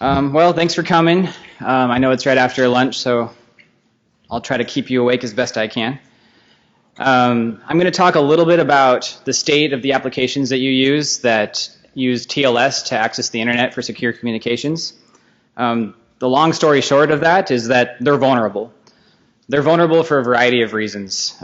Well, thanks for coming. I know it's right after lunch, so I'll try to keep you awake as best I can. I'm going to talk a little bit about the state of the applications that you use that use TLS to access the internet for secure communications. The long story short of that is that they're vulnerable. They're vulnerable for a variety of reasons.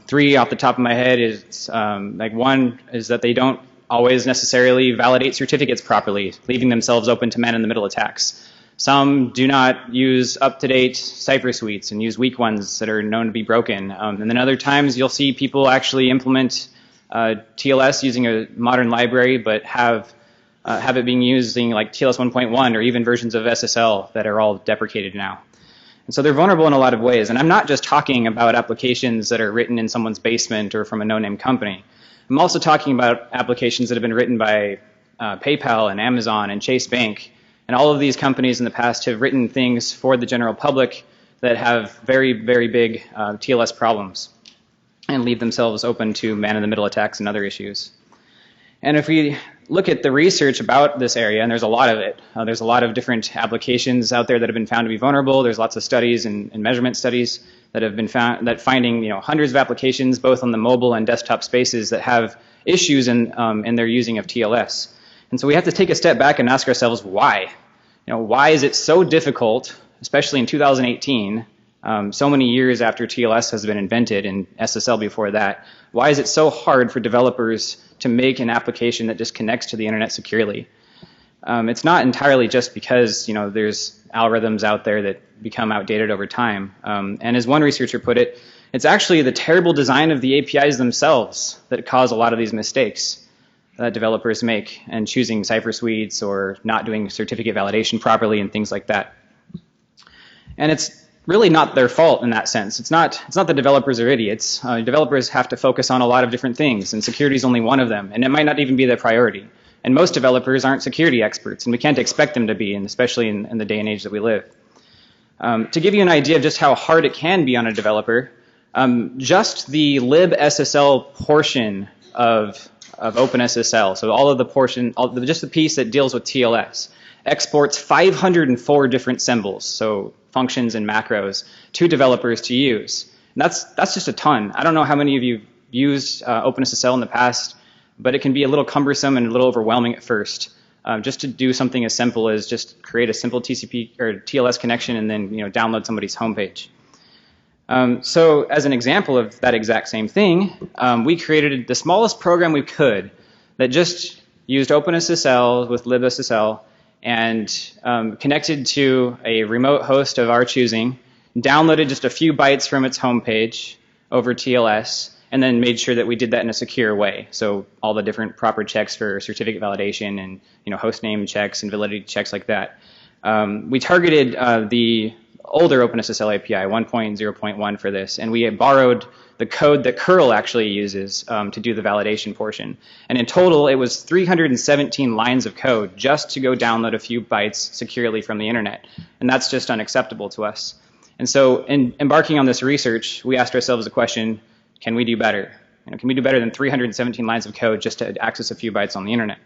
Three off the top of my head is, one is that they don't always necessarily validate certificates properly, leaving themselves open to man-in-the-middle attacks. Some do not use up-to-date cipher suites and use weak ones that are known to be broken. And then other times you'll see people actually implement TLS using a modern library, but have it being used in like TLS 1.1 or even versions of SSL that are all deprecated now. And so they're vulnerable in a lot of ways. And I'm not just talking about applications that are written in someone's basement or from a no-name company. I'm also talking about applications that have been written by PayPal and Amazon and Chase Bank. And all of these companies in the past have written things for the general public that have very, very big TLS problems and leave themselves open to man-in-the-middle attacks and other issues. And if we look at the research about this area, and there's a lot of it, there's a lot of different applications out there that have been found to be vulnerable. There's lots of studies and measurement studies that have been found that finding hundreds of applications both on the mobile and desktop spaces that have issues in their using of TLS. And so we have to take a step back and ask ourselves why. Why is it so difficult, especially in 2018, so many years after TLS has been invented and SSL before that, why is it so hard for developers to make an application that just connects to the internet securely? It's not entirely just because there's algorithms out there that become outdated over time. And as one researcher put it, it's actually the terrible design of the APIs themselves that cause a lot of these mistakes that developers make and choosing cipher suites or not doing certificate validation properly and things like that. And it's really not their fault in that sense. It's not that developers are idiots. Developers have to focus on a lot of different things, and security is only one of them, and it might not even be their priority. And most developers aren't security experts, and we can't expect them to be, and especially in the day and age that we live. To give you an idea of just how hard it can be on a developer, just the libSSL portion of OpenSSL, so all of the portion, just the piece that deals with TLS, exports 504 different symbols, so functions and macros, to developers to use. And that's just a ton. I don't know how many of you have used OpenSSL in the past, but it can be a little cumbersome and a little overwhelming at first. Just to do something as simple as just create a simple TCP or TLS connection and then download somebody's homepage. So as an example of that exact same thing, we created the smallest program we could that just used OpenSSL with libSSL and connected to a remote host of our choosing, downloaded just a few bytes from its homepage over TLS, and then made sure that we did that in a secure way. So all the different proper checks for certificate validation and host name checks and validity checks like that. We targeted the older OpenSSL API 1.0.1 for this, and we had borrowed the code that curl actually uses to do the validation portion. And in total, it was 317 lines of code just to go download a few bytes securely from the internet. And that's just unacceptable to us. And so in embarking on this research, we asked ourselves the question, can we do better? Can we do better than 317 lines of code just to access a few bytes on the internet?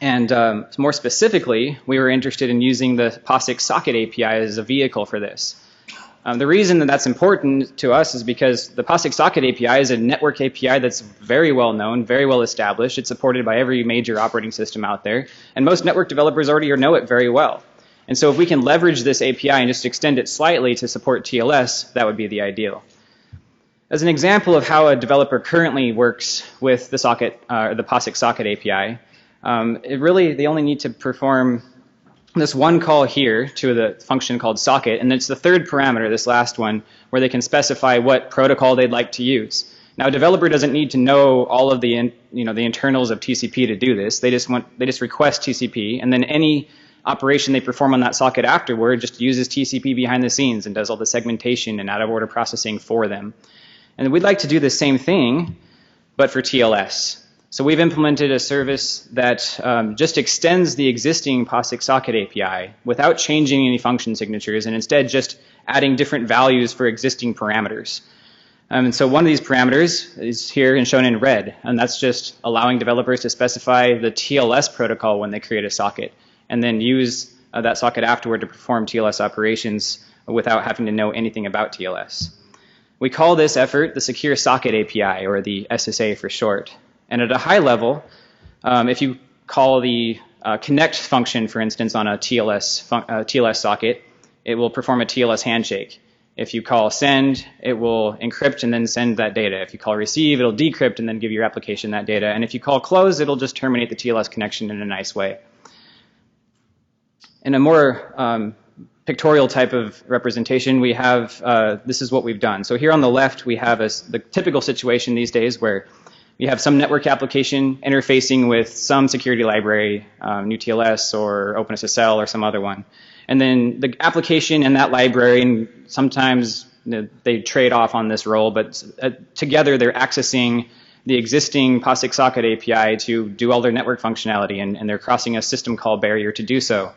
And more specifically, we were interested in using the POSIX socket API as a vehicle for this. The reason that that's important to us is because the POSIX socket API is a network API that's very well known, very well established. It's supported by every major operating system out there, and most network developers already know it very well. And so if we can leverage this API and just extend it slightly to support TLS, that would be the ideal. As an example of how a developer currently works with the POSIX socket API, they only need to perform this one call here to the function called socket, and it's the third parameter, this last one, where they can specify what protocol they'd like to use. Now, a developer doesn't need to know all of the the internals of TCP to do this. They just request TCP, and then any operation they perform on that socket afterward just uses TCP behind the scenes and does all the segmentation and out-of-order processing for them. And we'd like to do the same thing, but for TLS. So we've implemented a service that just extends the existing POSIX socket API without changing any function signatures, and instead just adding different values for existing parameters. And so one of these parameters is here and shown in red, and that's just allowing developers to specify the TLS protocol when they create a socket. and then use that socket afterward to perform TLS operations without having to know anything about TLS. We call this effort the Secure Socket API, or the SSA for short. And at a high level, if you call the connect function, for instance, on a TLS socket, it will perform a TLS handshake. If you call send, it will encrypt and then send that data. If you call receive, it'll decrypt and then give your application that data. And if you call close, it'll just terminate the TLS connection in a nice way. In a more pictorial type of representation, we have, this is what we've done. So here on the left, we have the typical situation these days where you have some network application interfacing with some security library, new TLS or OpenSSL or some other one. And then the application and that library, and sometimes they trade off on this role, but together they're accessing the existing POSIX Socket API to do all their network functionality, and they're crossing a system call barrier to do so.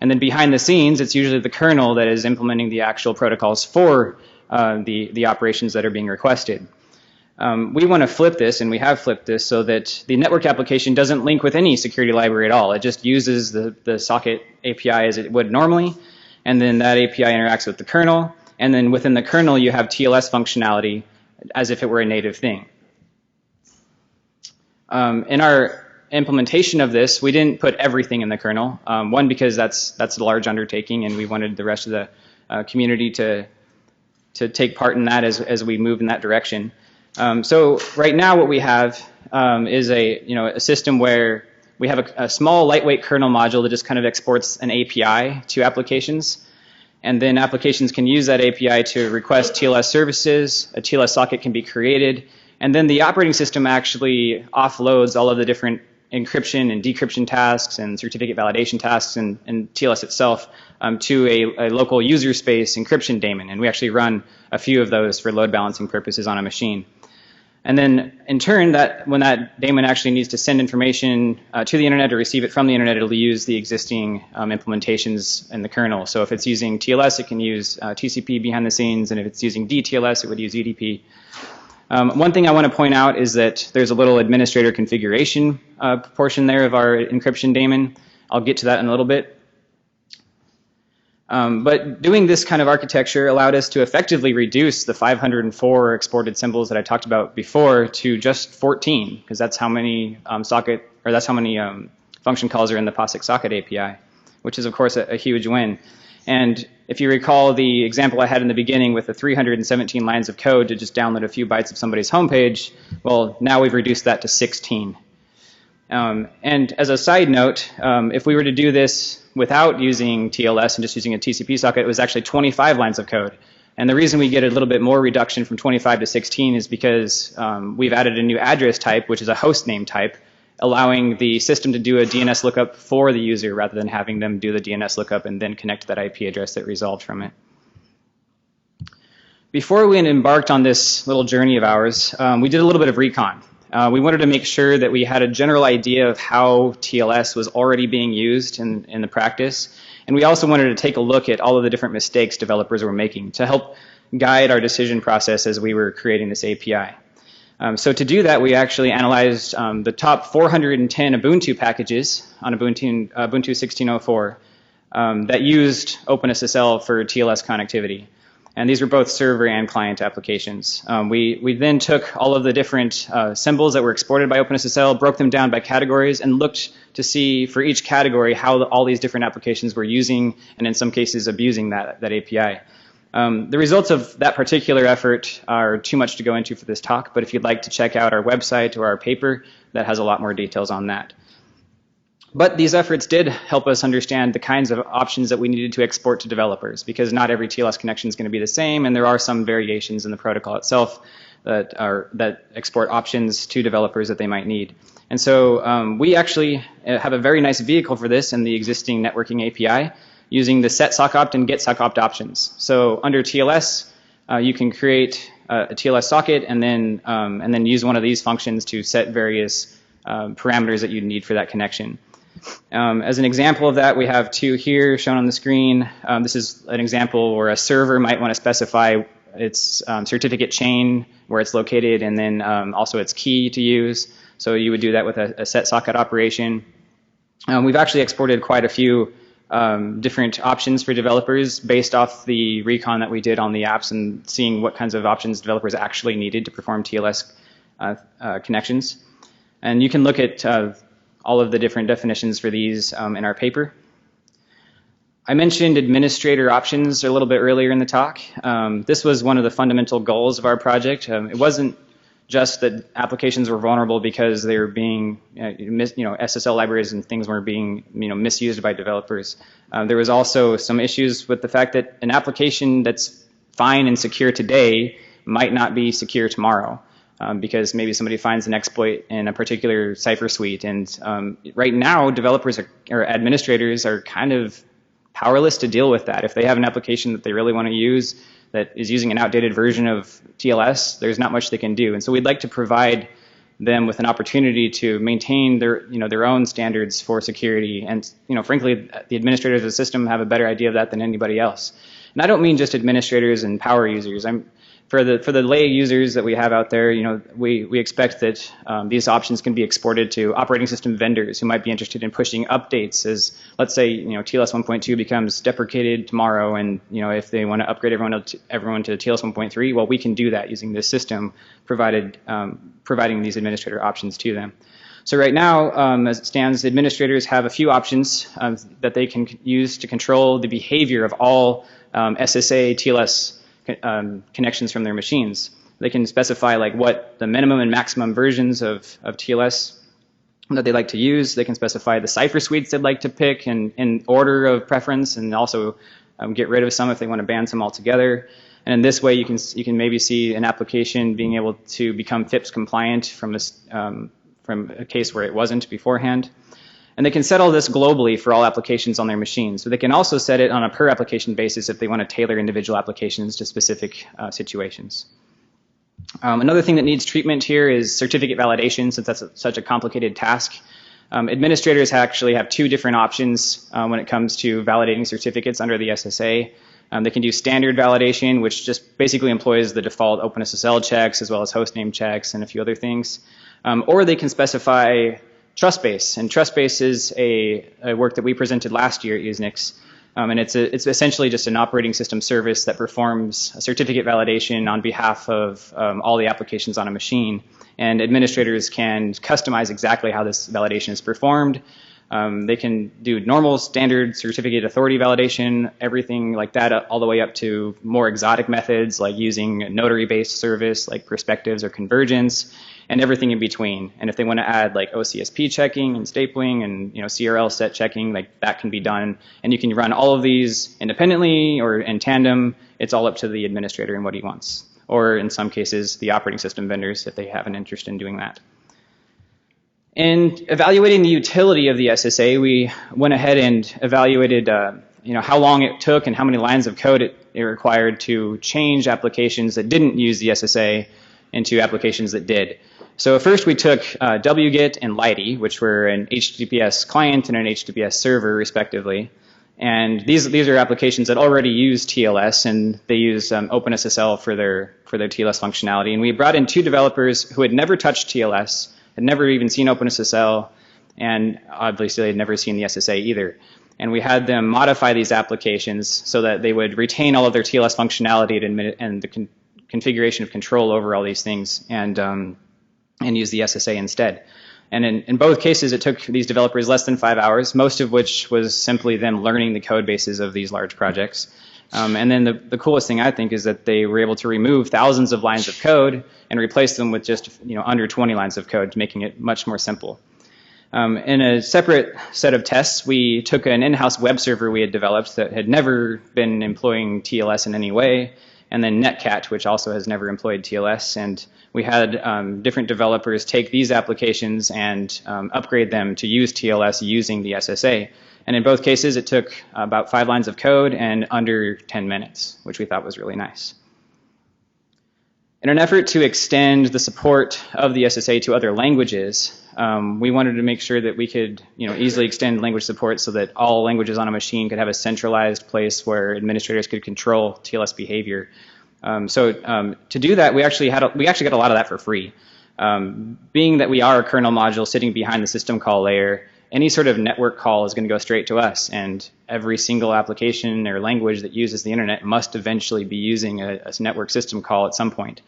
And then behind the scenes, it's usually the kernel that is implementing the actual protocols for the operations that are being requested. We want to flip this, and we have flipped this, so that the network application doesn't link with any security library at all. It just uses the socket API as it would normally, and then that API interacts with the kernel, and then within the kernel you have TLS functionality as if it were a native thing. In our implementation of this, we didn't put everything in the kernel. One, because that's a large undertaking, and we wanted the rest of the community to take part in that as we move in that direction. So right now what we have is a system where we have a small lightweight kernel module that just kind of exports an API to applications, and then applications can use that API to request TLS services. A TLS socket can be created, and then the operating system actually offloads all of the different encryption and decryption tasks and certificate validation tasks and TLS itself to a local Userspace encryption daemon, and we actually run a few of those for load balancing purposes on a machine. And then in turn, when that daemon actually needs to send information to the internet or receive it from the internet, it'll use the existing implementations in the kernel. So if it's using TLS, it can use TCP behind the scenes, and if it's using DTLS, it would use UDP. One thing I want to point out is that there's a little administrator configuration portion there of our encryption daemon. I'll get to that in a little bit. But doing this kind of architecture allowed us to effectively reduce the 504 exported symbols that I talked about before to just 14, because that's how many function calls are in the POSIX Socket API, which is of course a huge win. And if you recall the example I had in the beginning with the 317 lines of code to just download a few bytes of somebody's homepage, well, now we've reduced that to 16. And as a side note, if we were to do this without using TLS and just using a TCP socket, it was actually 25 lines of code. And the reason we get a little bit more reduction from 25 to 16 is because we've added a new address type, which is a host name type, allowing the system to do a DNS lookup for the user rather than having them do the DNS lookup and then connect to that IP address that resolved from it. Before we embarked on this little journey of ours, we did a little bit of recon. We wanted to make sure that we had a general idea of how TLS was already being used in the practice, and we also wanted to take a look at all of the different mistakes developers were making to help guide our decision process as we were creating this API. So to do that, we actually analyzed the top 410 Ubuntu packages on Ubuntu 16.04 that used OpenSSL for TLS connectivity. And these were both server and client applications. We then took all of the different symbols that were exported by OpenSSL, broke them down by categories, and looked to see for each category how all these different applications were using and in some cases abusing that API. The results of that particular effort are too much to go into for this talk, but if you'd like to check out our website or our paper, that has a lot more details on that. But these efforts did help us understand the kinds of options that we needed to export to developers, because not every TLS connection is going to be the same, and there are some variations in the protocol itself that export options to developers that they might need. And so we actually have a very nice vehicle for this in the existing networking API using the set sockopt and get sockopt options. So under TLS, you can create a TLS socket and then use one of these functions to set various parameters that you need for that connection. As an example of that, we have two here shown on the screen. This is an example where a server might want to specify its certificate chain, where it's located, and then also its key to use. So you would do that with a set socket operation. We've actually exported quite a few different options for developers based off the recon that we did on the apps and seeing what kinds of options developers actually needed to perform TLS connections. And you can look at all of the different definitions for these in our paper. I mentioned administrator options a little bit earlier in the talk. This was one of the fundamental goals of our project. It wasn't just that applications were vulnerable because they were being, SSL libraries and things were being, misused by developers. There was also some issues with the fact that an application that's fine and secure today might not be secure tomorrow, because maybe somebody finds an exploit in a particular cipher suite. And right now, developers or administrators are kind of powerless to deal with that. If they have an application that they really want to use that is using an outdated version of TLS, there's not much they can do. And so we'd like to provide them with an opportunity to maintain their own standards for security. And frankly, the administrators of the system have a better idea of that than anybody else. And I don't mean just administrators and power users. For the lay users that we have out there, we expect that these options can be exported to operating system vendors who might be interested in pushing updates as, let's say, TLS 1.2 becomes deprecated tomorrow, and if they want to upgrade everyone to TLS 1.3, well, we can do that using this system, providing these administrator options to them. So right now, as it stands, administrators have a few options that they can use to control the behavior of all SSA TLS connections from their machines. They can specify like what the minimum and maximum versions of TLS that they like to use. They can specify the cipher suites they'd like to pick in order of preference, and also get rid of some if they want to ban some altogether. And in this way, you can maybe see an application being able to become FIPS compliant from a case where it wasn't beforehand. And they can set all this globally for all applications on their machines. So they can also set it on a per application basis if they want to tailor individual applications to specific situations. Another thing that needs treatment here is certificate validation, since that's such a complicated task. Administrators actually have two different options when it comes to validating certificates under the SSA. They can do standard validation, which just basically employs the default OpenSSL checks as well as hostname checks and a few other things. Or they can specify TrustBase, and TrustBase is a work that we presented last year at USENIX, and it's essentially just an operating system service that performs a certificate validation on behalf of all the applications on a machine, and administrators can customize exactly how this validation is performed. They can do normal standard certificate authority validation, everything like that, all the way up to more exotic methods like using a notary-based service like perspectives or convergence, and everything in between. And if they want to add like OCSP checking and stapling and CRL set checking, like that can be done. And you can run all of these independently or in tandem. It's all up to the administrator and what he wants. Or in some cases, the operating system vendors if they have an interest in doing that. In evaluating the utility of the SSA, we went ahead and evaluated how long it took and how many lines of code it required to change applications that didn't use the SSA into applications that did. So first we took wget and Lighty, which were an HTTPS client and an HTTPS server respectively. And these are applications that already use TLS, and they use OpenSSL for their TLS functionality. And we brought in two developers who had never touched TLS, had never even seen OpenSSL, and obviously had never seen the SSA either. And we had them modify these applications so that they would retain all of their TLS functionality and the configuration of control over all these things, and use the SSA instead. And in both cases, it took these developers less than 5 hours, most of which was simply them learning the code bases of these large projects. And then the coolest thing, I think, is that they were able to remove thousands of lines of code and replace them with just under 20 lines of code, making it much more simple. In a separate set of tests, we took an in-house web server we had developed that had never been employing TLS in any way, and then Netcat, which also has never employed TLS. And we had different developers take these applications and upgrade them to use TLS using the SSA. And in both cases, it took about 5 lines of code and under 10 minutes, which we thought was really nice. In an effort to extend the support of the SSA to other languages, we wanted to make sure that we could easily extend language support so that all languages on a machine could have a centralized place where administrators could control TLS behavior. To do that, we actually got a lot of that for free. Being that we are a kernel module sitting behind the system call layer, any sort of network call is going to go straight to us, and every single application or language that uses the internet must eventually be using a network system call at some point.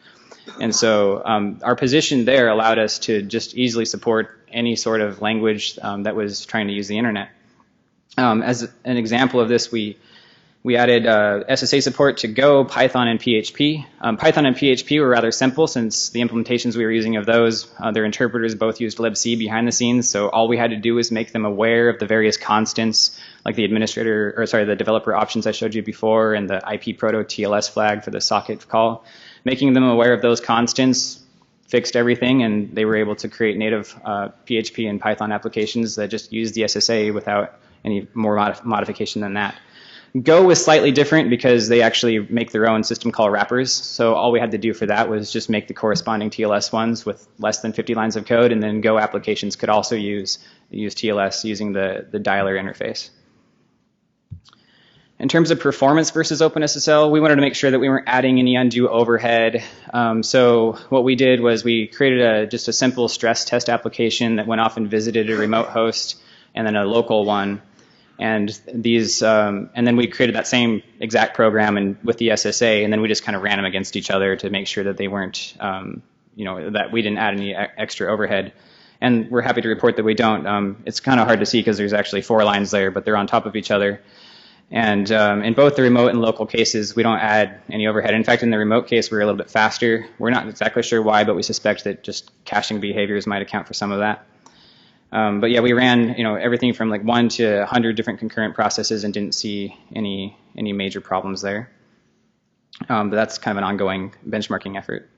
And so our position there allowed us to just easily support any sort of language that was trying to use the internet. As an example of this, we added SSA support to Go, Python, and PHP. Python and PHP were rather simple since the implementations we were using of those, their interpreters both used libc behind the scenes, so all we had to do was make them aware of the various constants, like the the developer options I showed you before, and the IP proto TLS flag for the socket call. Making them aware of those constants fixed everything, and they were able to create native PHP and Python applications that just used the SSA without any more modification than that. Go was slightly different because they actually make their own system call wrappers, so all we had to do for that was just make the corresponding TLS ones with less than 50 lines of code, and then Go applications could also use TLS using the dialer interface. In terms of performance versus OpenSSL, we wanted to make sure that we weren't adding any undue overhead. So what we did was we created just a simple stress test application that went off and visited a remote host and then a local one. And then we created that same exact program with the SSA, and then we just kind of ran them against each other to make sure that they weren't, that we didn't add any extra overhead. And we're happy to report that we don't. It's kind of hard to see because there's actually 4 lines there, but they're on top of each other. And in both the remote and local cases, we don't add any overhead. In fact, in the remote case, we're a little bit faster. We're not exactly sure why, but we suspect that just caching behaviors might account for some of that. But yeah, we ran everything from like 1 to 100 different concurrent processes and didn't see any major problems there. But that's kind of an ongoing benchmarking effort.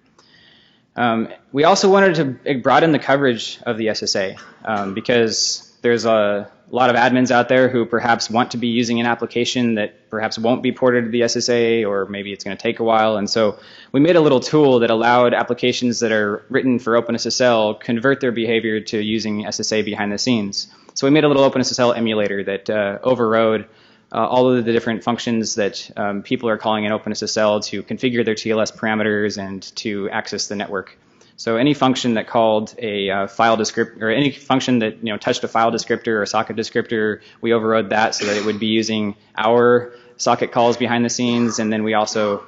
We also wanted to broaden the coverage of the SSA because there's a lot of admins out there who perhaps want to be using an application that perhaps won't be ported to the SSA, or maybe it's going to take a while. And so we made a little tool that allowed applications that are written for OpenSSL convert their behavior to using SSA behind the scenes. So we made a little OpenSSL emulator that overrode all of the different functions that people are calling in OpenSSL to configure their TLS parameters and to access the network. So any function that called a file descriptor, or any function that touched a file descriptor or a socket descriptor, we overrode that so that it would be using our socket calls behind the scenes. And then we also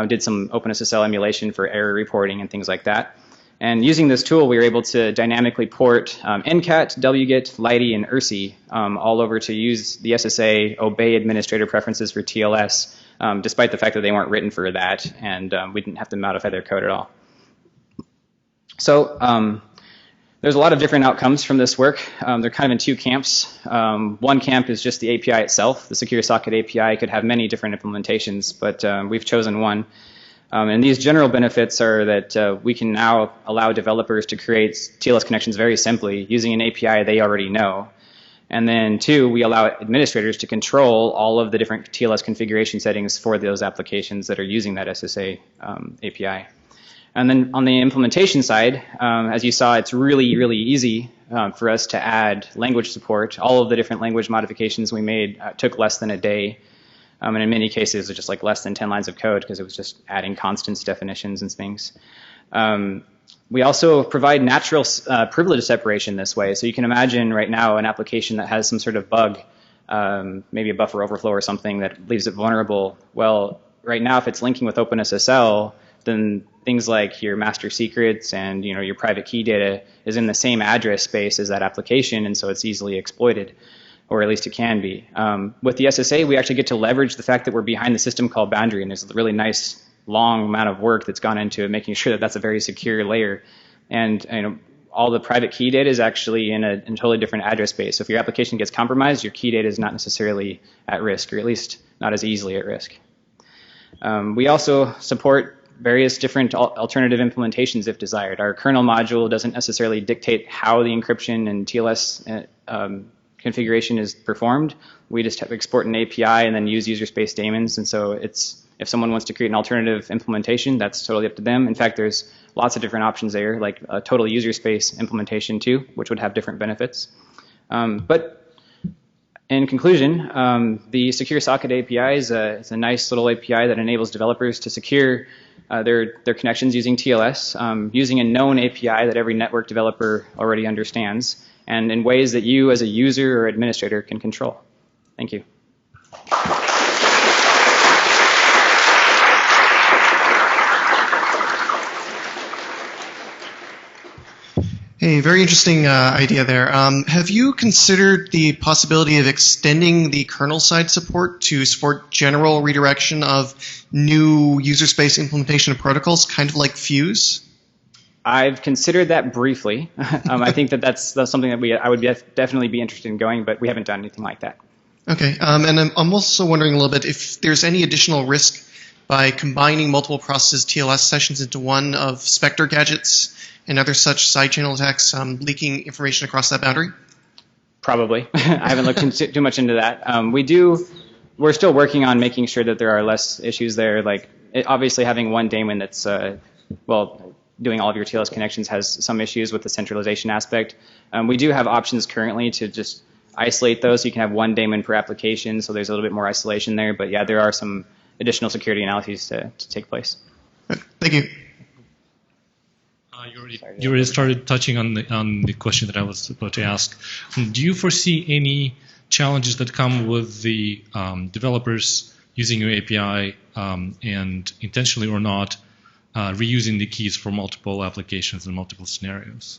did some OpenSSL emulation for error reporting and things like that. And using this tool, we were able to dynamically port NCAT, wget, Liddy, and URSI all over to use the SSA, obey administrator preferences for TLS, despite the fact that they weren't written for that, and we didn't have to modify their code at all. So there's a lot of different outcomes from this work. They're kind of in 2 camps. One camp is just the API itself. The Secure Socket API could have many different implementations, but we've chosen one. And these general benefits are that we can now allow developers to create TLS connections very simply using an API they already know. And then 2, we allow administrators to control all of the different TLS configuration settings for those applications that are using that SSA API. And then on the implementation side, as you saw, it's really, really easy for us to add language support. All of the different language modifications we made took less than a day. And in many cases, it was just like less than 10 lines of code because it was just adding constants, definitions, and things. We also provide natural privilege separation this way. So you can imagine right now an application that has some sort of bug, maybe a buffer overflow or something that leaves it vulnerable. Well, right now, if it's linking with OpenSSL, then things like your master secrets and your private key data is in the same address space as that application, and so it's easily exploited, or at least it can be. With the SSA, we actually get to leverage the fact that we're behind the system call boundary, and there's a really nice long amount of work that's gone into making sure that that's a very secure layer. And all the private key data is actually in a totally different address space. So if your application gets compromised, your key data is not necessarily at risk, or at least not as easily at risk. We also support various different alternative implementations if desired. Our kernel module doesn't necessarily dictate how the encryption and TLS configuration is performed. We just have to export an API and then use Userspace daemons, and so if someone wants to create an alternative implementation, that's totally up to them. In fact, there's lots of different options there, like a total Userspace implementation too, which would have different benefits. But in conclusion, the Secure Socket API is a nice little API that enables developers to secure their connections using TLS, using a known API that every network developer already understands. and in ways that you as a user or administrator can control. Thank you. Hey, very interesting idea there. Have you considered the possibility of extending the kernel-side support to support general redirection of new user space implementation of protocols, kind of like Fuse? I've considered that briefly. I think that that's something that I would definitely be interested in going, but we haven't done anything like that. Okay, and I'm also wondering a little bit if there's any additional risk by combining multiple processes TLS sessions into one of Spectre gadgets and other such side channel attacks leaking information across that boundary? Probably. I haven't looked too much into that. We're still working on making sure that there are less issues there. Like obviously having one daemon that's doing all of your TLS connections has some issues with the centralization aspect. We do have options currently to just isolate those, so you can have one daemon per application, so there's a little bit more isolation there. But yeah, there are some additional security analyses to take place. Thank you. You already started touching on the question that I was about to ask. Do you foresee any challenges that come with the developers using your API and intentionally or not reusing the keys for multiple applications and multiple scenarios?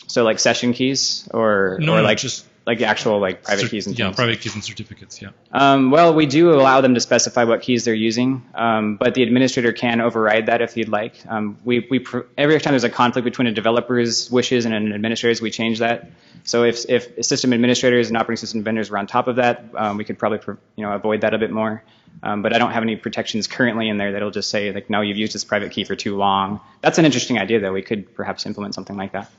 So like session keys or just like actual like private keys and things? Yeah, private keys and certificates, yeah. Well, we do allow them to specify what keys they're using, but the administrator can override that if you'd like. Every time there's a conflict between a developer's wishes and an administrator's, we change that. So if system administrators and operating system vendors were on top of that, we could probably avoid that a bit more. But I don't have any protections currently in there that'll just say, like, no, you've used this private key for too long. That's an interesting idea, though. We could perhaps implement something like that.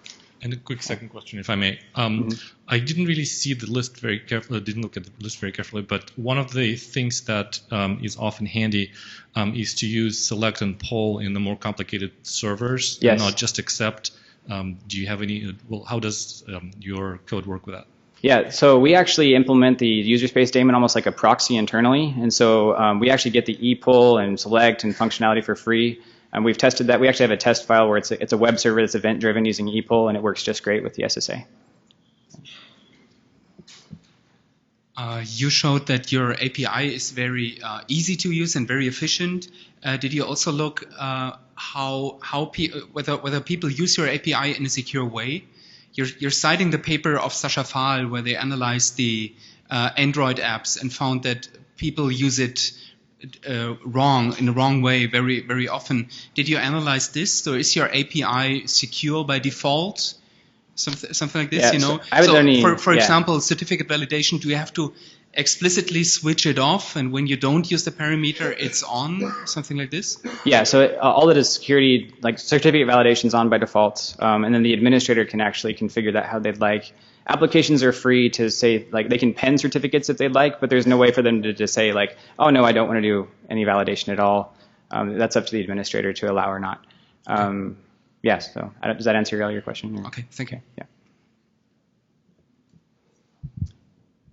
And a quick second question, if I may. I didn't really see the list very carefully, didn't look at the list very carefully, but one of the things that is often handy is to use select and poll in the more complicated servers, yes, and not just accept. Do you have any, how does your code work with that? Yeah, so we actually implement the Userspace daemon almost like a proxy internally, and so we actually get the ePoll and select and functionality for free. We've tested that. We actually have a test file where it's a web server that's event-driven using ePoll, and it works just great with the SSA. You showed that your API is very easy to use and very efficient. Did you also look whether people use your API in a secure way? You're citing the paper of Sasha Fahl where they analyzed the Android apps and found that people use it in the wrong way very, very often. Did you analyze this? So is your API secure by default? Something like this, yeah, you know? For example, certificate validation, do you have to explicitly switch it off, and when you don't use the parameter, it's on? Something like this? Yeah, so all of the security, like certificate validation is on by default, and then the administrator can actually configure that how they'd like. Applications are free to say, like, they can pen certificates if they'd like, but there's no way for them to just say, like, oh, no, I don't want to do any validation at all. That's up to the administrator to allow or not. Yes, so does that answer all your question? Or? Okay, thank you. Yeah.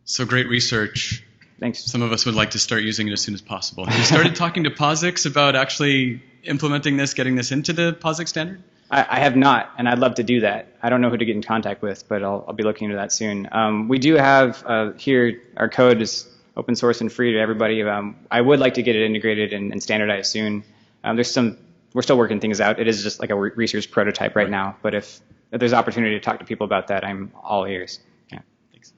So great research. Thanks. Some of us would like to start using it as soon as possible. Have you started talking to POSIX about actually implementing this, getting this into the POSIX standard? I have not, and I'd love to do that. I don't know who to get in contact with, but I'll be looking into that soon. We do have here, our code is open source and free to everybody. I would like to get it integrated and standardized soon. We're still working things out. It is just like a research prototype right now, but if there's opportunity to talk to people about that, I'm all ears. Yeah, thanks.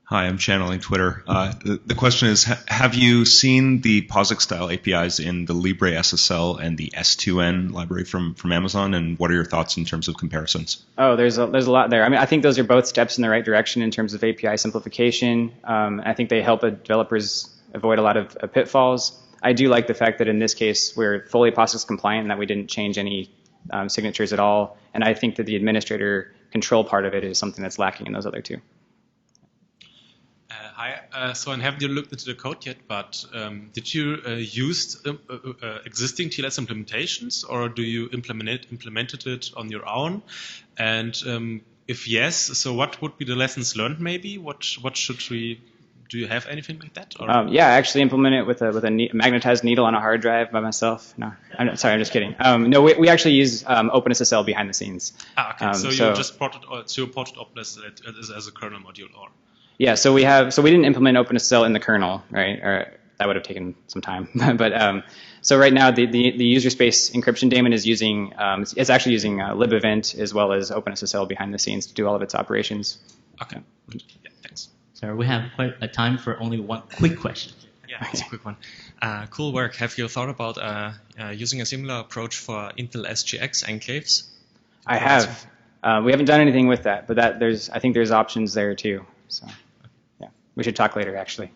Hi, I'm channeling Twitter. The question is, have you seen the POSIX style APIs in the Libre SSL and the S2N library from Amazon, and what are your thoughts in terms of comparisons? Oh, there's a lot there. I mean, I think those are both steps in the right direction in terms of API simplification. I think they help developers avoid a lot of pitfalls. I do like the fact that in this case we're fully POSIX compliant and that we didn't change any signatures at all. And I think that the administrator control part of it is something that's lacking in those other two. Hi. So I haven't looked into the code yet, but did you use existing TLS implementations, or do you implemented it on your own? And if yes, so what would be the lessons learned maybe? What should we Do you have anything like that? Or? Yeah, I actually implement it with a magnetized needle on a hard drive by myself. No, sorry, I'm just kidding. No, we actually use OpenSSL behind the scenes. Okay, so you just ported OpenSSL as a kernel module, or? Yeah, so we didn't implement OpenSSL in the kernel, right? Or that would have taken some time. But so right now the Userspace encryption daemon is using it's actually using libevent as well as OpenSSL behind the scenes to do all of its operations. Okay. Yeah, thanks. So we have quite a time for only one quick question. Yeah, it's a quick one. Cool work. Have you thought about using a similar approach for Intel SGX enclaves? I have. We haven't done anything with that, but I think there's options there too. So yeah, we should talk later actually.